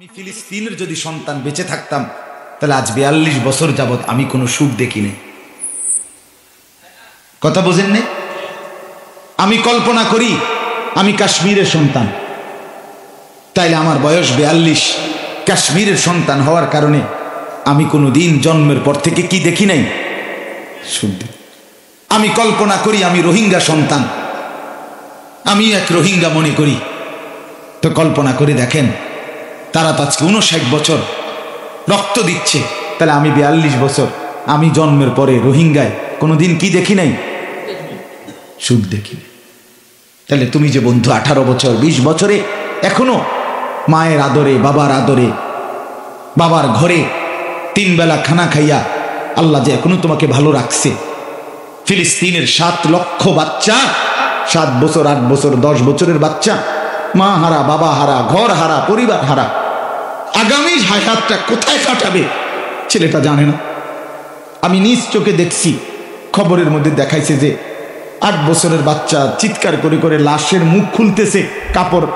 আমি ফিলিস্তিনের যদি সন্তান বেঁচে থাকতাম তাহলে আজ 42 বছর যাবত আমি কোনো সুখ দেখি নাই। কথা বোঝেন না? আমি কল্পনা করি আমি কাশ্মীরের সন্তান, তাইলে আমার বয়স 42, কাশ্মীরের সন্তান হওয়ার কারণে আমি কোনো দিন জন্মের পর থেকে কি দেখি নাই? সুখ। আমি কল্পনা করি আমি রোহিঙ্গা সন্তান, আমি এক রোহিঙ্গা মনে করি, তো কল্পনা করে দেখেন তারা তো আজকে 59 বছর রক্ত দিচ্ছে, তাহলে আমি 42 বছর, আমি জন্মের পরে রোহিঙ্গায় কোনোদিন কি দেখি নাই? সুখ দেখি। তাহলে তুমি যে বন্ধু 18 বছর 20 বছরে এখনো মায়ের আদরে, বাবার আদরে, বাবার ঘরে 3 বেলা খানা খাইয়া আল্লাহ যে এখনো তোমাকে ভালো রাখছে। ফিলিস্তিনের 7 লক্ষ বাচ্চা, 7 বছর 8 বছর 10 বছরের বাচ্চা, মা হারা, বাবা হারা, ঘর হারা, পরিবার হারা, আগামী হায়াতটা কোথায় কাটাবে ছেলেটা জানে না। আমি নিজ চোখে দেখছি, খবরের মধ্যে দেখাইছে যে 8 বছরের বাচ্চা চিৎকার করে করে লাশের মুখ খুলতেছে, কাপড়,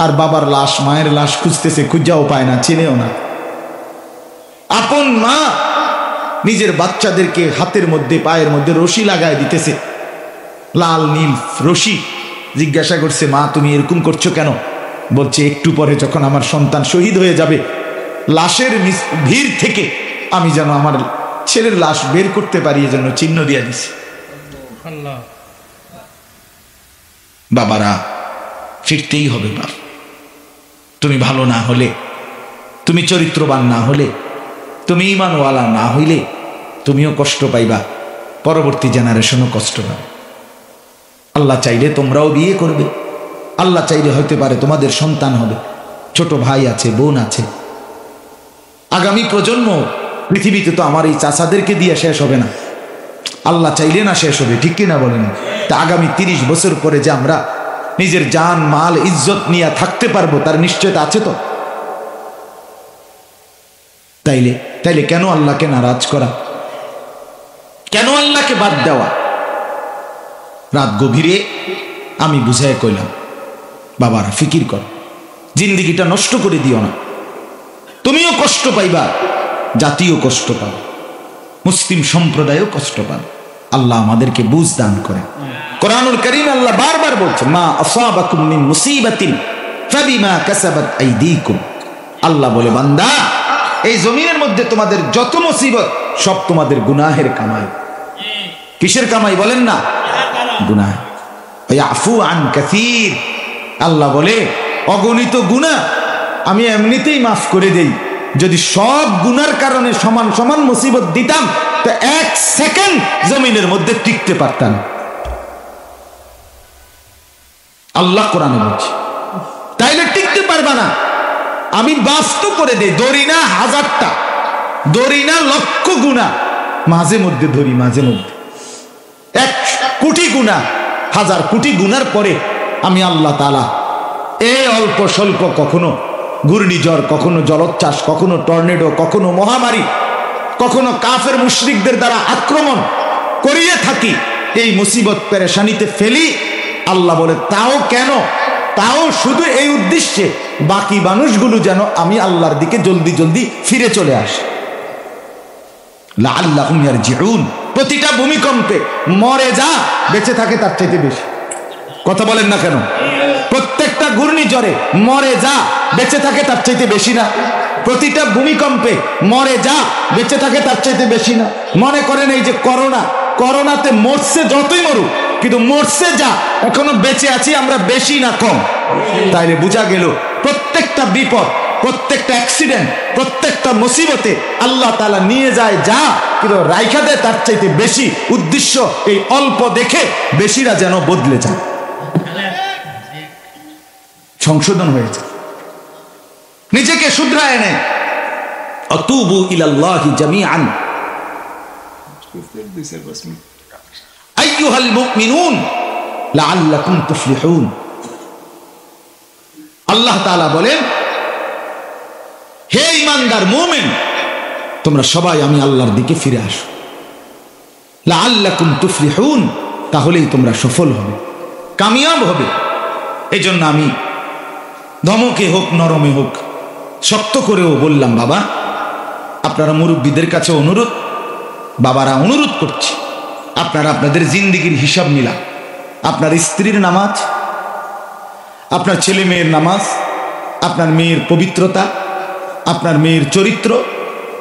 আর বাবার লাশ, মায়ের লাশ খুঁজতেছে, খুঁজাও পায় না, চেনেও না। আপন মা নিজের বাচ্চাদেরকে হাতের মধ্যে পায়ের মধ্যে রশি লাগায় দিতেছে, লাল নীল রশি। জিজ্ঞাসা করছে, মা তুমি এরকম করছো কেন? বলছে, একটু পরে যখন আমার সন্তান শহীদ হয়ে যাবে, লাশের ভিড় থেকে আমি যেন আমার ছেলের লাশ বের করতে পারি, এজন্য চিহ্ন দিয়ে দিছি। বাবারা, ফিরতেই হবে বাপ। তুমি ভালো না হলে, তুমি চরিত্রবান না হলে, তুমি ঈমানওয়ালা না হইলে তুমিও কষ্ট পাইবা, পরবর্তী জেনারেশনও কষ্ট পাবে। আল্লাহ চাইলে তোমরাও বিয়ে করবে, আল্লাহ চাইলে হতে পারে তোমাদের সন্তান হবে, ছোট ভাই আছে, বোন আছে। আগামী প্রজন্ম পৃথিবীতে তো আমার এই চাচাদেরকে দিয়ে শেষ হবে না, আল্লাহ চাইলে না শেষ হবে, ঠিক কিনা বলেন? তা আগামী 30 বছর পরে যে আমরা নিজের জান মাল ইজ্জত নিয়ে থাকতে পারবো তার নিশ্চয়তা আছে তো? তাইলে কেন আল্লাহকে নারাজ করা, কেন আল্লাহকে বাদ দেওয়া? রাত গভীরে আমি বুঝাই কইলাম, বাবারা ফিকির কর, জিন্দিগিটা নষ্ট করে দিও না। তুমিও কষ্ট পাইবা, জাতীয় কষ্ট পাবে, মুসলিম সম্প্রদায়ও কষ্ট পাবে। আল্লাহ আমাদেরকে বুঝ দান করে। কোরআনুল কারীম আল্লাহ বারবার বলছে, মা আসাবাকুম মিন মুসিবাতিন ফাবিমা কাসাবাত আইদিকুম। আল্লাহ বলে, বান্দা এই জমিনের মধ্যে তোমাদের যত মুসিবত সব তোমাদের গুনাহের কামাই। কিসের কামাই বলেন না? গুনাহ। ইয়াফু আন কাসীর। আল্লাহ বলে, অগণিত গুনাহ আমি এমনিতেই মাফ করে দেই। যদি সব গুনার কারণে সমান সমান মুসিবত দিতাম তো 1 সেকেন্ড জমিনের মধ্যে টিকতে পারতাম। আল্লাহ কোরআনে বলছে, তাইলে টিকতে পারবা না। আমি বাস্তব করে দেই, ধরি না 1000টা, ধরি না লক্ষ গুনাহ, মাঝে মধ্যে ধরি, মাঝে মধ্যে 1 কোটি গুনাহ, 1000 কোটি গুনার পরে আমি আল্লাহ তাআলা এই অল্প স্বল্প, কখনো ঘূর্ণিঝড়, কখনো জলোচ্ছ্বাস, কখনো টর্নেডো, কখনো মহামারী, কখনো কাফের মুশরিকদের দ্বারা আক্রমণ করিয়ে থাকি, এই মুসিবত পেরেশানিতে ফেলি। আল্লাহ বলে, তাও কেন? তাও শুধু এই উদ্দেশ্যে বাকি মানুষগুলো যেন আমি আল্লাহর দিকে জলদি জলদি ফিরে চলে আসে। লাআল্লাহুম ইয়ারজিউন। প্রতিটা ভূমিকম্পে মরে যা বেঁচে থাকে তার চাইতে বেশি। কথা বলেন না কেন? প্রত্যেকটা ঘূর্ণিঝড়ে মরে যা বেঁচে থাকে তার চাইতে বেশি না? প্রতিটা ভূমিকম্পে মরে যা বেঁচে থাকে তার চাইতে বেশি না? মনে করেন এই যে করোনাতে মরছে যতই মরুক, কিন্তু মরছে যা, এখনো বেঁচে আছি আমরা বেশি না কম? তাইলে বোঝা গেল প্রত্যেকটা বিপদ, প্রত্যেকটা অ্যাক্সিডেন্ট, প্রত্যেকটা মুসিবতে আল্লাহ তাআলা নিয়ে যায় যা, কিন্তু রাইখা দেয় তার চাইতে বেশি। উদ্দেশ্য এই অল্প দেখে বেশিরা যেন বদলে যায়, সংশোধন হয়েছে, নিজেকে শুধরায় নেয়। আতুবু ইলাল্লাহি জামিআন আইয়ুহাল মুমিনুন লাআল্লাকুম তুফলিহুন। আল্লাহ তাআলা বলেন, হে ঈমানদার মুমিন, তোমরা সবাই আমি আল্লাহর দিকে ফিরে আসো। লাআল্লাকুম তুফলিহুন, তাহলেই তোমরা সফল হবে, কামিয়াব হবে। এই জন্য আমি ধমকে হোক নরমে হোক শক্ত করেও বললাম, বাবা আপনারা মুরব্বীদের কাছে অনুরোধ, বাবারা অনুরোধ করছি, আপনারা আপনাদের জিন্দিগির হিসাব মিলান। আপনার স্ত্রীর নামাজ, আপনার ছেলে মেয়ের নামাজ, আপনার মেয়ের পবিত্রতা, আপনার মেয়ের চরিত্র,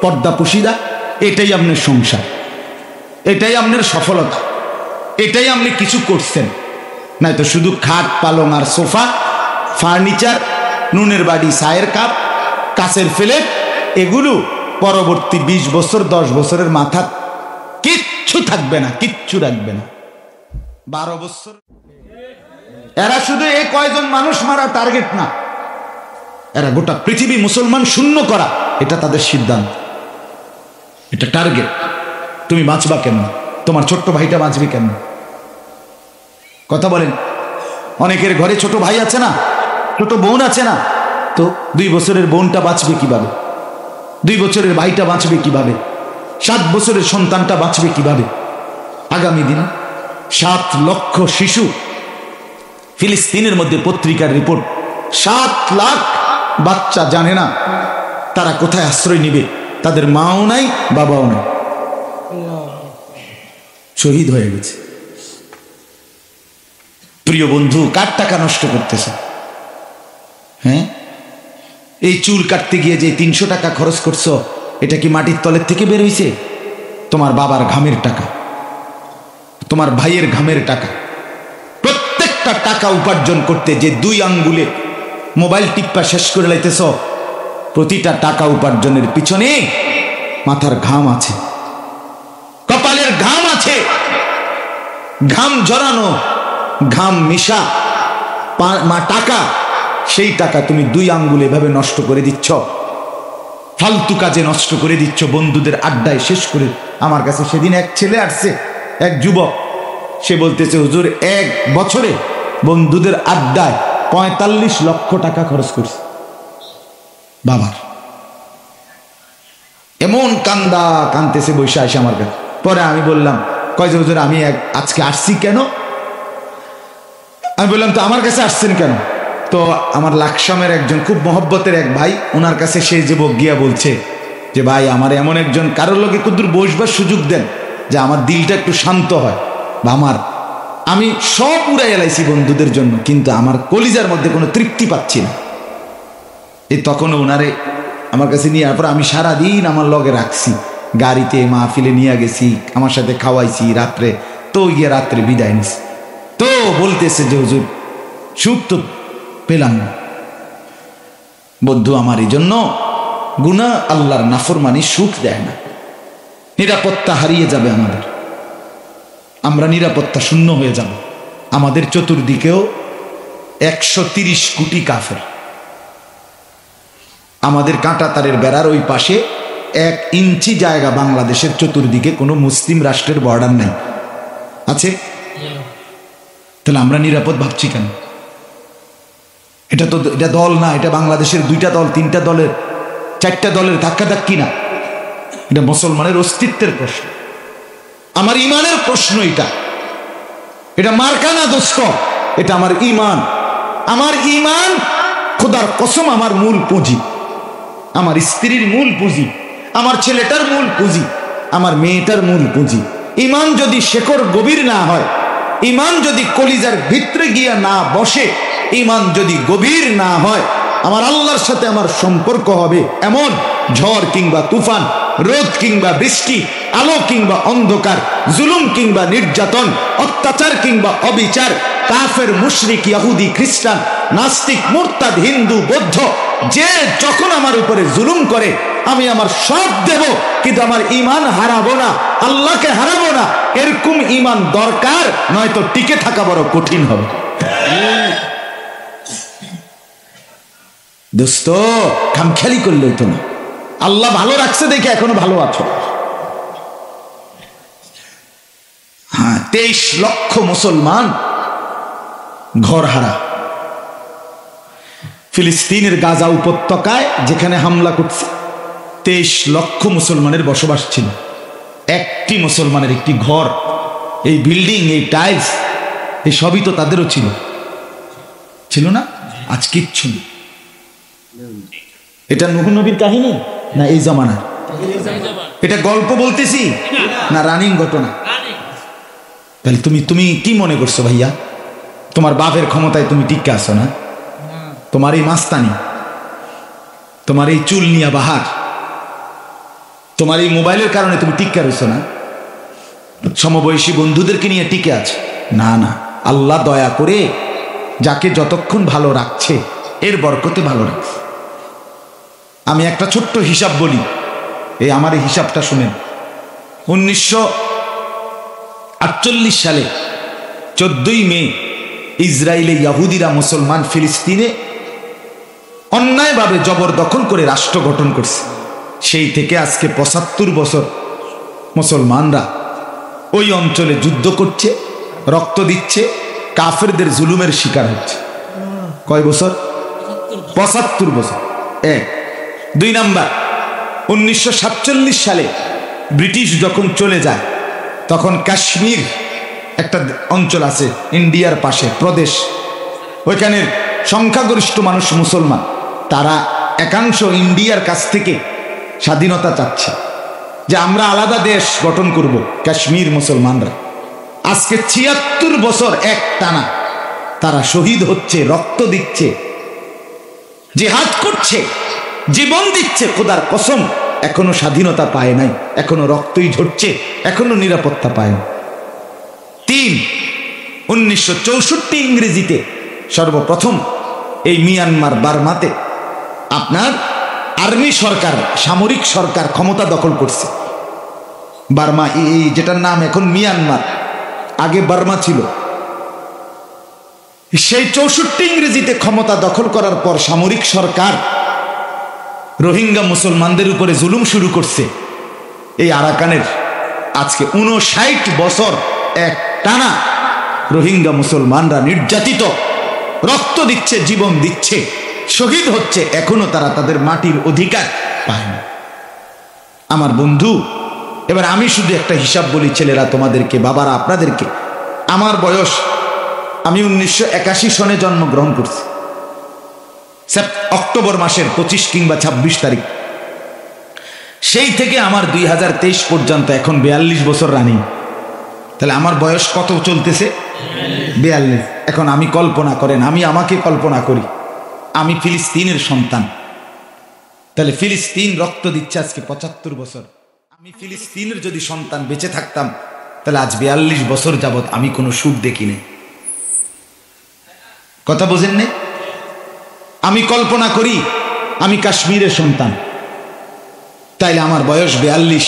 পর্দা পুশিদা, এটাই আপনার সংসার, এটাই আপনার সফলতা, এটাই আপনি কিছু করছেন। নয়তো শুধু খাট পালং আর সোফা, ফার্নিচার, নুনের বাড়ি, চায়ের কাপ, কাচের প্লেট, এগুলো পরবর্তী 20 বছর 10 বছরের মাথা কিচ্ছু থাকবে না, কিচ্ছু রাখবে না। 12 বছর এরা শুধু এই কয়জন মানুষ মারা টার্গেট না, এরা গোটা পৃথিবী মুসলমান শূন্য করা, এটা তাদের সিদ্ধান্ত, এটা টার্গেট। তুমি বাঁচবা কেন? তোমার ছোট্ট ভাইটা বাঁচবে কেন? কথা বলেন। অনেকের ঘরে ছোট ভাই আছে না, ছোট বোন আছে না, তো 2 বছরের বোনটা বাঁচবে কিভাবে? 2 বছরের ভাইটা বাঁচবে কিভাবে? 7 বছরের সন্তানটা বাঁচবে কিভাবে? আগামী দিন 7 লক্ষ শিশু, ফিলিস্তিনের মধ্যে পত্রিকার রিপোর্ট, 7 লাখ বাচ্চা জানে না তারা কোথায় আশ্রয় নিবে, তাদের মাও নাই বাবাও নাই, শহীদ হয়ে গেছে। প্রিয় বন্ধু, কার টাকা নষ্ট করতেছে? হ্যাঁ, এই চুল কাটতে গিয়ে যে 300 টাকা খরচ করছো, এটা কি মাটির তলের থেকে বের হইছে? তোমার বাবার ঘামের টাকা, তোমার ভাইয়ের ঘামের টাকা। প্রত্যেকটা টাকা উপার্জন করতে যে 2 আঙ্গুলে মোবাইল টিপ্পা শেষ করে লাইতেছ, প্রতিটা টাকা উপার্জনের পিছনে মাথার ঘাম আছে, কপালের ঘাম আছে, ঘাম জড়ানো, ঘাম মিশা টাকা। সেই টাকা তুমি 2 আঙ্গুলে এভাবে নষ্ট করে দিচ্ছ, ফালতু কাজে নষ্ট করে দিচ্ছ, বন্ধুদের আড্ডায় শেষ করে। আমার কাছে সেদিন এক ছেলে আসছে, এক যুবক, সে বলতেছে, হুজুর 1 বছরে বন্ধুদের আড্ডায় 45 লক্ষ টাকা খরচ করছে বাবার। এমন কান্দা কানতেছে বৈশা আসে আমার কাছে। পরে আমি বললাম, কয় যে হুজুর আমি আজকে আসছি কেন? আমি বললাম, তো আমার কাছে আসছেন কেন? তো আমার লাকসামের একজন খুব মহব্বতের এক ভাই, ওনার কাছে সেই যুবক গিয়া বলছে যে, ভাই আমার এমন একজন কারোর লোকে কুদুর বসবার সুযোগ দেন যে আমার দিলটা একটু শান্ত হয়, বা আমি সব উড়াই এলাইছি বন্ধুদের জন্য, কিন্তু আমার কলিজার মধ্যে কোনো তৃপ্তি পাচ্ছি না। এই তখন ওনারে আমার কাছে নিয়ে পর আমি সারাদিন আমার লগে রাখছি, গাড়িতে মাহফিলে নিয়ে গেছি, আমার সাথে খাওয়াইছি রাত্রে, তো গিয়ে রাত্রে বিদায় নিছি। তো বলতেছে যে হুজুর সুখ তো পেলাম না। বন্ধু, আমার এই জন্য গুনাহ, আল্লাহর নাফরমানি সুখ দেয় না। নিরাপত্তা হারিয়ে যাবে আমাদের, আমরা নিরাপত্তা শূন্য হয়ে যাব। আমাদের চতুর্দিকেও 130 কোটি কাফের। আমাদের কাঁটাতারের বেড়ার ওই পাশে 1 ইঞ্চি জায়গা বাংলাদেশের চতুর্দিকে কোনো মুসলিম রাষ্ট্রের বর্ডার নাই, আছে? তাহলে আমরা নিরাপদ ভাবছি কেন? এটা দল না, এটা বাংলাদেশের 2টা দল 3টা দলের 4টা দলের ধাক্কাধাক্কি না, এটা মুসলমানের অস্তিত্বের প্রশ্ন, আমার ইমানের প্রশ্ন। এটা মার্কা না দোস্ত, এটা আমার ইমান। আমার ইমান, খোদার কসম, আমার মূল পুঁজি, আমার স্ত্রীর মূল পুঁজি, আমার ছেলেটার মূল পুঁজি, আমার মেয়েটার মূল পুঁজি। ইমান যদি শেকড় গভীর না হয়, ইমান যদি কলিজার ভিতরে গিয়া না বসে, ইমান যদি গভীর না হয়, আমার আল্লাহর সাথে আমার সম্পর্ক হবে এমন ঝড় কিংবা তুফান, রোদ কিংবা বৃষ্টি, আলো কিংবা অন্ধকার, জুলুম কিংবা নির্যাতন, অত্যাচার কিংবা অবিচার, কাফের, মুশরিক, ইহুদি, খ্রিস্টান, নাস্তিক, মুরতাদ, হিন্দু, বৌদ্ধ, যে যখন আমার উপরে জুলুম করে, আমি আমার সব দেব, কিন্তু আমার ইমান হারাবো না, আল্লাহকে হারাবো না। এরকম ইমান দরকার, নয়তো টিকে থাকা বড় কঠিন হবে। দোস্ত, খামখেয়ালি করলে হইতো না। আল্লাহ ভালো রাখছে দেখে এখনো ভালো আছো। হ্যাঁ, 23 লক্ষ মুসলমান ঘর হারা। ফিলিস্তিনের গাজা উপত্যকায় যেখানে হামলা করছে, 23 লক্ষ মুসলমানের বসবাস ছিল। একটি মুসলমানের একটি ঘর, এই বিল্ডিং, এই টাইলস, এই সবই তো তাদেরও ছিল না? আজ কিচ্ছু নেই। এটা নূহ নবীর কাহিনী না এই জমানার? এটা গল্প বলতেছি না রানিং ঘটনা? তাহলে তুমি তুমি কি মনে করছো ভাইয়া? তোমার বাপের ক্ষমতায় তুমি টিকে আছো না? তোমার এই মাস্তানি, তোমার এই চুল নিয়া বাহার, তোমার এই মোবাইলের কারণে তুমি টিকে রয়েছো না? সমবয়সী বন্ধুদেরকে নিয়ে টিকে আছে না? না, আল্লাহ দয়া করে যাকে যতক্ষণ ভালো রাখছে এর বরকতে ভালো রাখছে। আমি একটা ছোট্ট হিসাব বলি, এই আমার এই হিসাবটা শুনেন। 1948 সালে 14ই মে ইসরায়েলে ইহুদিরা মুসলমান ফিলিস্তিনে অন্যায়ভাবে জবরদখল করে রাষ্ট্র গঠন করছে। সেই থেকে আজকে 75 বছর মুসলমানরা ওই অঞ্চলে যুদ্ধ করছে, রক্ত দিচ্ছে, কাফেরদের জুলুমের শিকার হচ্ছে। কয় বছর? 75 বছর। এক। 2 নাম্বার, 1947 সালে ব্রিটিশ যখন চলে যায় তখন কাশ্মীর একটা অঞ্চল আছে ইন্ডিয়ার পাশে প্রদেশ, ওইখানের সংখ্যাগরিষ্ঠ মানুষ মুসলমান, তারা একাংশ ইন্ডিয়ার কাছ থেকে স্বাধীনতা চাচ্ছে যে আমরা আলাদা দেশ গঠন করব। কাশ্মীর মুসলমানরা আজকে 76 বছর এক টানা তারা শহীদ হচ্ছে, রক্ত দিচ্ছে, জিহাদ করছে, জীবন দিচ্ছে। খোদার কসম এখনো স্বাধীনতা পায় নাই, এখনো রক্তই ঝরছে, এখনো নিরাপত্তা পায় না। 3, 1964 ইংরেজিতে সর্বপ্রথম এই মিয়ানমার বার্মাতে আপনার আর্মি সরকার, সামরিক সরকার ক্ষমতা দখল করছে। বার্মা এই যেটার নাম এখন মিয়ানমার, আগে বার্মা ছিল। সেই 64 ইংরেজিতে ক্ষমতা দখল করার পর সামরিক সরকার রোহিঙ্গা মুসলমানদের উপরে জুলুম শুরু করছে। এই আরাকানের আজকে 59 বছর এক টানা রোহিঙ্গা মুসলমানরা নির্যাতিত, রক্ত দিচ্ছে, জীবন দিচ্ছে, শহীদ হচ্ছে, এখনো তারা তাদের মাটির অধিকার পায় না। আমার বন্ধু, এবার আমি শুধু একটা হিসাব বলি ছেলেরা তোমাদেরকে, বাবারা আপনাদেরকে। আমার বয়স, আমি 1981 সনে জন্মগ্রহণ করছি, অক্টোবর মাসের 25 কিংবা 26 তারিখ। সেই থেকে আমার 2023 পর্যন্ত এখন 42 বছর রানিং। তাহলে আমার বয়স কত চলতেছে? 42। এখন আমি কল্পনা করেন, আমি আমাকে কল্পনা করি আমি ফিলিস্তিনের সন্তান। তাহলে ফিলিস্তিন রক্ত দিচ্ছে আজকে 75 বছর। আমি ফিলিস্তিনের যদি সন্তান বেঁচে থাকতাম তাহলে আজ 42 বছর যাবৎ আমি কোনো সুখ দেখিনি। কথা বোঝেন না? আমি কল্পনা করি আমি কাশ্মীরের সন্তান, তাইলে আমার বয়স 42।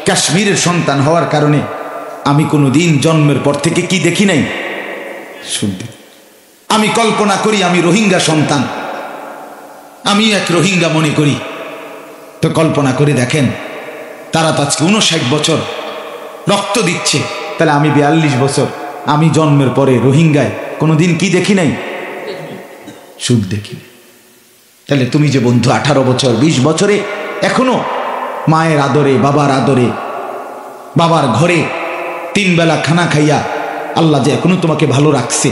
কাশ্মীরের সন্তান হওয়ার কারণে আমি কোনো দিন জন্মের পর থেকে কি দেখি নাই? সুখ। আমি কল্পনা করি আমি রোহিঙ্গা সন্তান, আমি এক রোহিঙ্গা মনে করি। তো কল্পনা করে দেখেন, তারা তো আজকে 59 বছর রক্ত দিচ্ছে, তাহলে আমি 42 বছর, আমি জন্মের পরে রোহিঙ্গায় কোনোদিন কি দেখি নাই? সুখ দেখি। তাহলে তুমি যে বন্ধু 18 বছর 20 বছরে এখনো মায়ের আদরে, বাবার আদরে, বাবার ঘরে 3 বেলা খানা খাইয়া আল্লাহ যে এখনো তোমাকে ভালো রাখছে।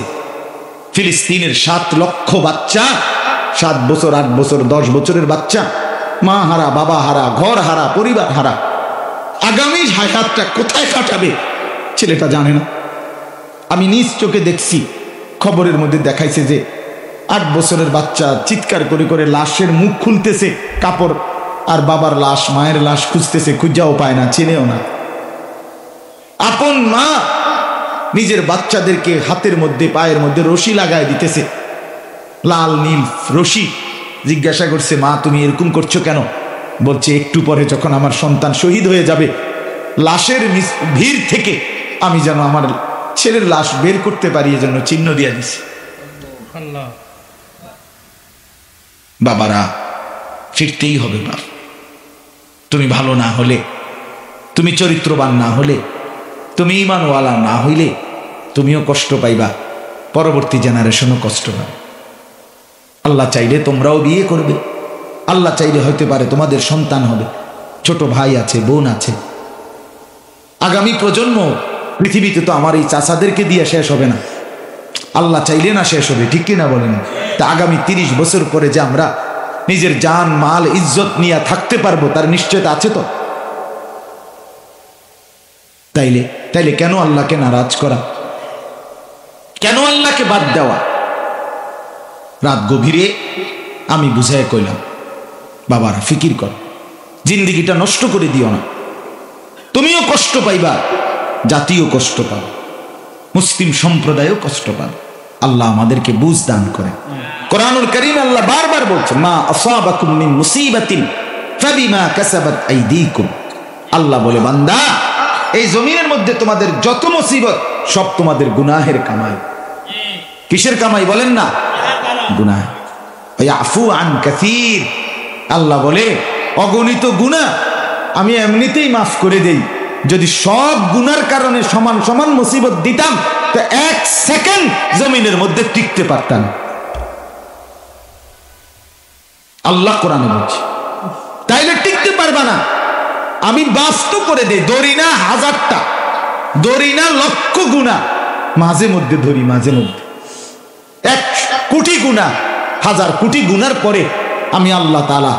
ফিলিস্তিনের 7 লক্ষ বাচ্চা, 7 বছর 8 বছর 10 বছরের বাচ্চা, মা হারা, বাবা হারা, ঘর হারা, পরিবার হারা, আগামী হায়াতটা কোথায় কাটাবে ছেলেটা জানে না। আমি নিজ চোখে দেখছি, খবরের মধ্যে দেখাইছে যে 8 বছরের বাচ্চা চিৎকার করে করে লাশের মুখ খুলতেছে, কাপড়, আর বাবার লাশ, মায়ের লাশ খুঁজতেছে, খুঁজাও পায় না, চেনেও না। আপন মা নিজের বাচ্চাদেরকে হাতের মধ্যে, পায়ের মধ্যে রশি লাগায় দিতেছে, লাল নীল রশি। জিজ্ঞাসা করছে, মা তুমি এরকম করছো কেন? বলছে, একটু পরে যখন আমার সন্তান শহীদ হয়ে যাবে, লাশের ভিড় থেকে আমি যেন আমার ছেলের লাশ বের করতে পারি, এজন্য চিহ্ন দিয়ে দিছি। বাবারা, ফিরতেই হবে বাপ। তুমি ভালো না হলে, তুমি চরিত্রবান না হলে, তুমি ঈমানওয়ালা না হইলে তুমিও কষ্ট পাইবা, পরবর্তী জেনারেশনও কষ্ট পাবে। আল্লাহ চাইলে তোমরাও বিয়ে করবে, আল্লাহ চাইলে হইতে পারে তোমাদের সন্তান হবে, ছোট ভাই আছে, বোন আছে। আগামী প্রজন্ম পৃথিবীতে তো আমার এই চাচাদেরকে দিয়ে শেষ হবে না, আল্লাহ চাইলে না শেষ হবে, ঠিক কিনা বলেন? তা আগামী 30 বছর পরে যে আমরা নিজের জান মাল ইজ্জত নিয়ে থাকতে পারবো তার নিশ্চয়তা আছে তো? তাইলে কেন আল্লাহকে নারাজ করা, কেন আল্লাহকে বাদ দেওয়া? রাত গভীরে আমি বুঝায় কইলাম, বাবারা ফিকির কর, জিন্দিগিটা নষ্ট করে দিও না। তুমিও কষ্ট পাইবা, জাতীয় কষ্ট পাবে, মুসলিম সম্প্রদায়ও কষ্ট পাবে। আল্লাহ আমাদেরকে বুঝ দান করে। কোরআনুল কারীমে আল্লাহ বারবার বলছে, মা আসাবাকুম মিন মুসিবাতিন ফাবিমা কাসাবাত আইদিকুম। আল্লাহ বলে, বান্দা এই জমিনের মধ্যে তোমাদের যত মুসিবত সব তোমাদের গুনাহের কামাই। কিসের কামাই বলেন না? গুনাহ। ইয়াফু আন কাসীর। আল্লাহ বলে, অগণিত গুনাহ আমি এমনিতেই মাফ করে দেই। যদি সব গুনার কারণে সমান সমান মুসিবত দিতাম তো এক সেকেন্ড জমিনের মধ্যে টিকতে পারতাম। আল্লাহ কোরআনে বলছে, তাইলে টিকতে পারবা না। আমি বাস্তব করে দেই, ধরি না হাজারটা, ধরি না লক্ষ গুনাহ, মাঝে মধ্যে ধরি, মাঝে মধ্যে 1 কোটি গুনাহ, 1000 কোটি গুনার পরে আমি আল্লাহ তাআলা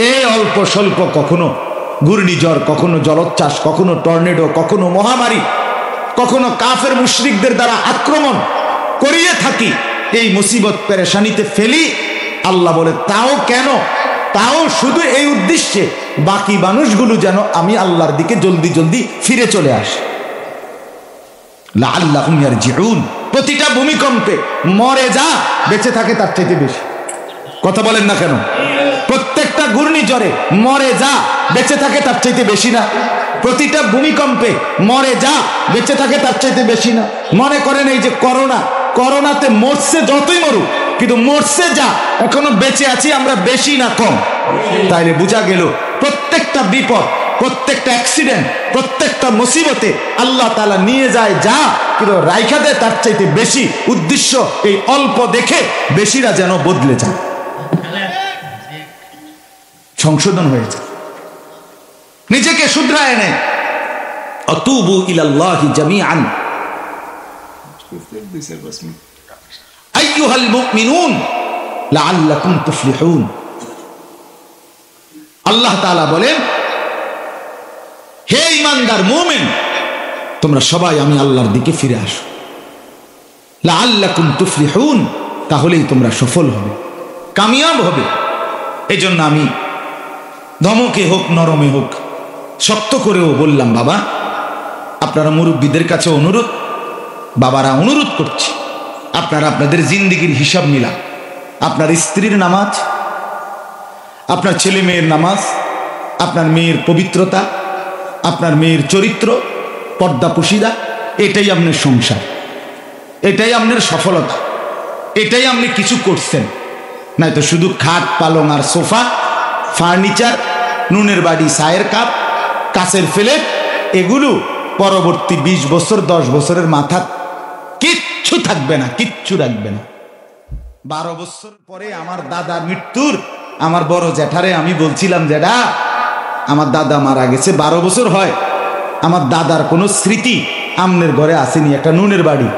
এই অল্প স্বল্প, কখনো ঘূর্ণিঝড়, কখনো জলোচ্ছ্বাস, কখনো টর্নেডো, কখনো মহামারী, কখনো কাফের মুশরিকদের দ্বারা আক্রমণ করিয়ে থাকি, এই মুসিবত পেরেশানিতে ফেলি। আল্লাহ বলে, তাও কেন? তাও শুধু এই উদ্দেশ্যে বাকি মানুষগুলো যেন আমি আল্লাহর দিকে জলদি জলদি ফিরে চলে আসে। লাআল্লাহুম ইয়ারজিউন। প্রতিটা ভূমিকম্পে মরে যা বেঁচে থাকে তার চাইতে বেশি। কথা বলেন না কেন? প্রত্যেকটা ঘূর্ণিঝড়ে মরে যা বেঁচে থাকে তার চাইতে বেশি না? প্রতিটা ভূমিকম্পে মরে যা বেঁচে থাকে তার চাইতে বেশি না? মনে করেন এই যে করোনাতে মরছে যতই মরুক, কিন্তু মরছে যা, এখনো বেঁচে আছি আমরা বেশি না কম? তাইলে বোঝা গেল প্রত্যেকটা বিপদ, প্রত্যেকটা অ্যাক্সিডেন্ট, প্রত্যেকটা মুসিবতে আল্লাহ তাআলা নিয়ে যায় যা, কিন্তু রাইখা দেয় তার চাইতে বেশি। উদ্দেশ্য এই অল্প দেখে বেশিরা যেন বদলে যায়, সংশোধন হয়েছে, নিজেকে শুধরায় নেয়। আতুবু ইলাল্লাহি জামিআন আইয়ুহাল মুমিনুন লাআল্লাকুম তুফলিহুন। আল্লাহ তাআলা বলেন, হে ঈমানদার মুমিন, তোমরা সবাই আমি আল্লাহর দিকে ফিরে আসো। লাআল্লাকুম তুফলিহুন, তাহলেই তোমরা সফল হবে, কামিয়াব হবে। এজন্য আমি ধমকে হোক নরমে হোক শক্ত করেও বললাম, বাবা আপনারা মুরব্বীদের কাছে অনুরোধ, বাবারা অনুরোধ করছি, আপনারা আপনাদের জিন্দেগির হিসাব মিলান। আপনার স্ত্রীর নামাজ, আপনার ছেলে মেয়ের নামাজ, আপনার মেয়ের পবিত্রতা, আপনার মেয়ের চরিত্র, পর্দা পুশিদা, এটাই আপনার সংসার, এটাই আপনার সফলতা, এটাই আপনি কিছু করছেন। নাই তো শুধু খাট পালং আর সোফা, ফার্নিচার, নুনের বাড়ি, চায়ের কাপ, কাঁচের প্লেট, এগুলো পরবর্তী 20 বছর 10 বছরের মাথা কিচ্ছু থাকবে না, কিচ্ছু রাখবে না। 12 বছর পরে আমার দাদা মৃত্যুর, আমার বড় জ্যাঠারে আমি বলছিলাম, জ্যাঠা আমার দাদা মারা গেছে 12 বছর হয়, আমার দাদার কোনো স্মৃতি আমনের ঘরে আসেনি, একটা নুনের বাড়ি।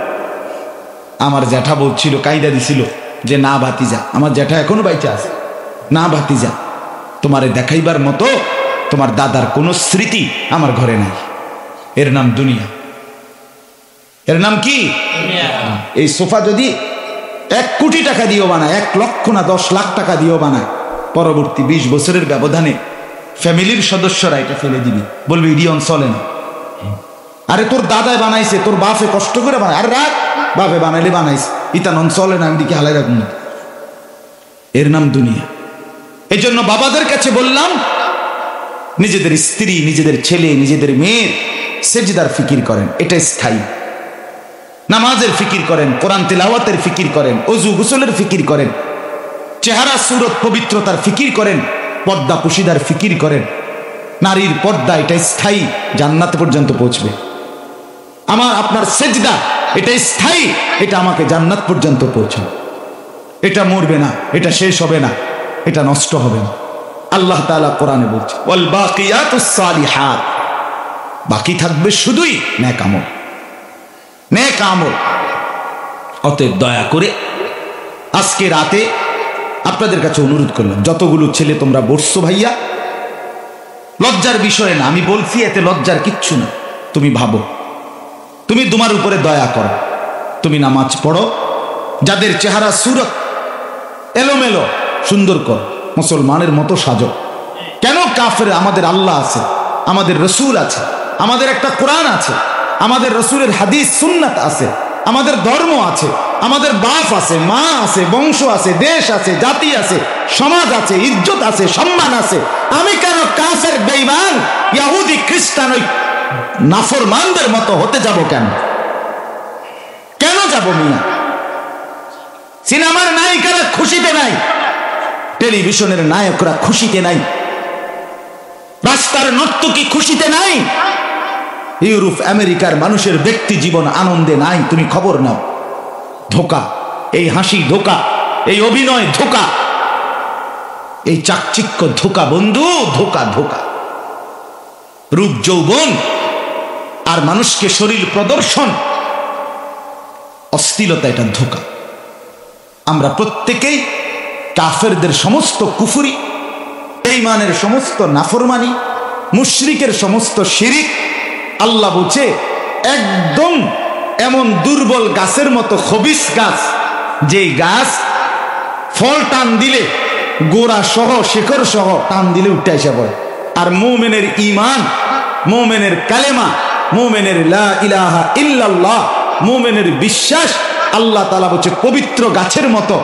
আমার জ্যাঠা বলছিল, কায়দা দিছিল যে না ভাতিজা, আমার জ্যাঠা এখনো বাইচা আছে, না ভাতিজা তোমারে দেখাইবার মতো তোমার দাদার কোনো স্মৃতি আমার ঘরে নাই। এর নাম দুনিয়া। এর নাম কি? এই সোফা যদি 1 কোটি টাকা দিয়েও বানায়, 1 লক্ষ না 10 লাখ টাকা দিয়েও বানায়, পরবর্তী 20 বছরের ব্যবধানে ফ্যামিলির সদস্যরা এটা ফেলে দিবি, বলবি ইডিয়ন চলে না। আরে তোর দাদায় বানাইছে, তোর বাপে কষ্ট করে বানায়, আরে রাখ, বাপে বানাইলে বানাইছে, ইতা নন চলে না, আমি দিকে হালাই রাখুন। এর নাম দুনিয়া। এই জন্য বাবাদের কাছে বললাম, নিজেদের স্ত্রী, নিজেদের ছেলে, নিজেদের মেয়ের সেজদার ফিকির করেন, এটা স্থায়ী। নামাজের ফিকির করেন, কোরআন তিলাওয়াতের ফিকির করেন, ওযু গোসলের ফিকির করেন, চেহারা সুরত পবিত্রতার ফিকির করেন, পর্দা পুশিদার ফিকির করেন। নারীর পর্দা এটা স্থায়ী, জান্নাত পর্যন্ত পৌঁছবে। আমার আপনার সেজদা এটা স্থায়ী, এটা আমাকে জান্নাত পর্যন্ত পৌঁছাবে। এটা মরবে না, এটা শেষ হবে না, এটা নষ্ট হবে না। আল্লাহ তাআলা কোরআনে বলছে, ওয়াল বাকিয়াতুস সালিহাত, বাকি থাকবে শুধুই নেক আমল, নেক আমল। অতএব দয়া করে আজকে রাতে আপনাদের কাছে অনুরোধ করলাম, যতগুলো ছেলে তোমরা বসছো ভাইয়া, লজ্জার বিষয় না, আমি বলছি এতে লজ্জার কিচ্ছু না। তুমি ভাবো, তুমি তোমার উপরে দয়া করো, তুমি নামাজ পড়ো, যাদের চেহারা সুরত এলোমেলো সুন্দর কর, মুসলমানের মতো সাজো। কেন কাফের? আমাদের আল্লাহ আছে, আমাদের রসুল আছে, আমাদের একটা কোরআন আছে, আমাদের রসুলের হাদিস সুন্নাত আছে, আমাদের ধর্ম আছে, আমাদের বাপ আছে, মা আছে, বংশ আছে, দেশ আছে, জাতি আছে, সমাজ আছে, ইজ্জত আছে, সম্মান আছে। আমি কেন কাফের, বেঈমান, ইহুদি, খ্রিস্টান ওই নাফরমানদের মতো হতে যাব? কেন যাব মিয়া? সিনেমার নায়িকারা খুশিতে নাই, টেলিভিশনের নায়করা খুশিতে নাই, রাস্তার নর্তকী খুশিতে নাই, ইউরোপ আমেরিকার মানুষের ব্যক্তি জীবন আনন্দে নাই। তুমি খবর নাও। ধোকা, এই হাসি ধোকা, এই অভিনয় ধোকা, এই চাকচিক্য ধোকা বন্ধু, ধোকা ধোকা। রূপ যৌবন আর মানুষকে শরীর প্রদর্শন, অশ্লীলতা, এটা ধোকা। আমরা প্রত্যেকেই কাফেরদের সমস্ত কুফরি, বেঈমানের সমস্ত নাফরমানি, মুশরিকের সমস্ত শিরিক, আল্লাহ বলছে একদম এমন দুর্বল গাছের মতো, খবিস গাছ, যেই গাছ ফল টান দিলে গোড়া সহ শেকড় সহ টান দিলে উঠে এসে পড়ে। আর মুমিনের ঈমান, মুমিনের কালেমা, মুমিনের লা ইলাহা ইল্লাল্লাহ, মুমিনের বিশ্বাস, আল্লাহ তাআলা বলছে পবিত্র গাছের মতো।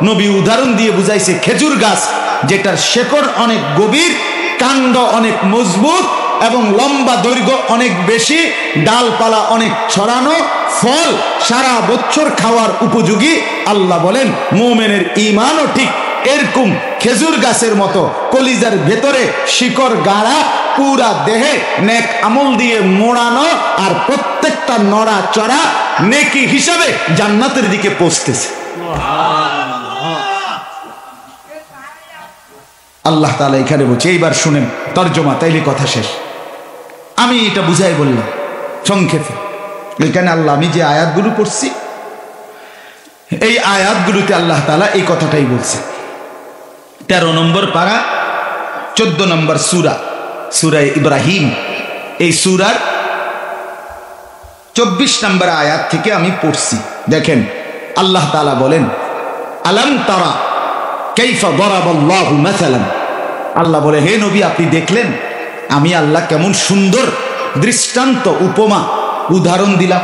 নবী উদাহরণ দিয়ে বুঝাইছে খেজুর গাছ, যেটার শেকড় অনেক গভীর, কাণ্ড অনেক মজবুত এবং লম্বা দৈর্ঘ্য অনেক বেশি, ডালপালা অনেক ছড়ানো, ফল সারা বছর খাওয়ার উপযোগী। আল্লাহ বলেন মুমিনের ঈমানও ঠিক এরকম খেজুর গাছের মতো, কলিজার ভেতরে শিকড় গাড়া, পুরা দেহে নেক আমল দিয়ে মোড়ানো, আর প্রত্যেকটা নড়া চড়া নেকি হিসাবে জান্নাতের দিকে পৌঁছতেছে। আল্লাহ তাআলা এখানে বলছে, এইবার শুনেন তর্জমা, তাইলে কথা শেষ। আমি এটা বুঝাই বললাম সংক্ষেপে। এখানে আল্লাহ, আমি যে আয়াতগুলো পড়ছি, এই আয়াতগুলোতে আল্লাহ তাআলা এই কথাটাই বলছে। 13 নম্বর পারা, 14 নম্বর সূরা, সূরা ইব্রাহিম, এই সূরার 24 নম্বর আয়াত থেকে আমি পড়ছি। দেখেন আল্লাহ তাআলা বলেন, আলাম তারা কাইফা দারাবাল্লাহু মাসালান। আল্লাহ বলে, হে নবী আপনি দেখলেন আমি আল্লাহ কেমন সুন্দর দৃষ্টান্ত, উপমা, উদাহরণ দিলাম।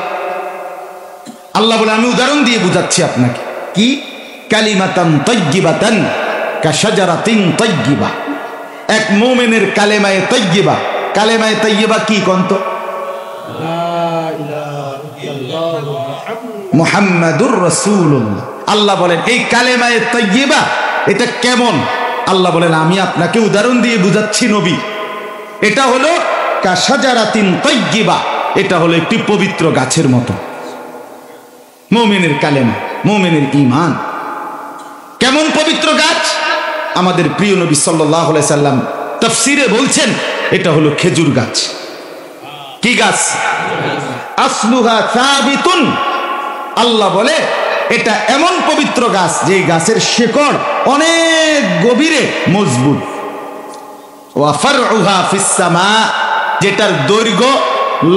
আল্লাহ বলে, আমি উদাহরণ দিয়ে বুঝাচ্ছি আপনাকে। কি? কালিমাতান তাইয়্যিবাতান কাশাজারাতিন তাইয়্যিবা। এক মুমিনের কালেমায়ে তাইয়্যিবা। কালেমায়ে তাইয়্যিবা কি কন্ত? মুহাম্মাদুর রাসূলুল্লাহ। আল্লাহ বলেন এই কালেমায়ে তাইয়্যিবা এটা কেমন? আল্লাহ বলেন আমি আপনাকে উদাহরণ দিয়ে বুঝাচ্ছি নবী। এটা হলো কাশাজারাতিন তাইয়্যিবা, এটা হলো একটি পবিত্র গাছের মতো। মুমিনের কালেমা, মুমিনের ঈমান কেমন পবিত্র গাছ? আমাদের প্রিয় নবী সাল্লাল্লাহু আলাইহি সাল্লাম তাফসীরে বলছেন এটা হলো খেজুর গাছ। কি গাছ? আসলুহা সাবিতুন। আল্লাহ বলে এটা এমন পবিত্র গাছ যে গাছের শেকড় অনেক গভীরে মজবুত। ওয়া ফারউহা ফিস সামা, যেটার দৈর্ঘ্য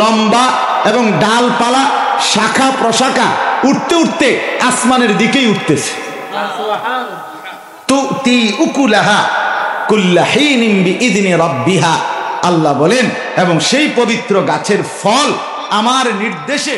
লম্বা এবং ডালপালা শাখা প্রশাখা উঠতে উঠতে আসমানের দিকেই উঠতেছে। তুতি উকুলাহা কুল্লা হিনিন বিইذনি রাব্বিহা। আল্লাহ বলেন এবং সেই পবিত্র গাছের ফল আমার নির্দেশে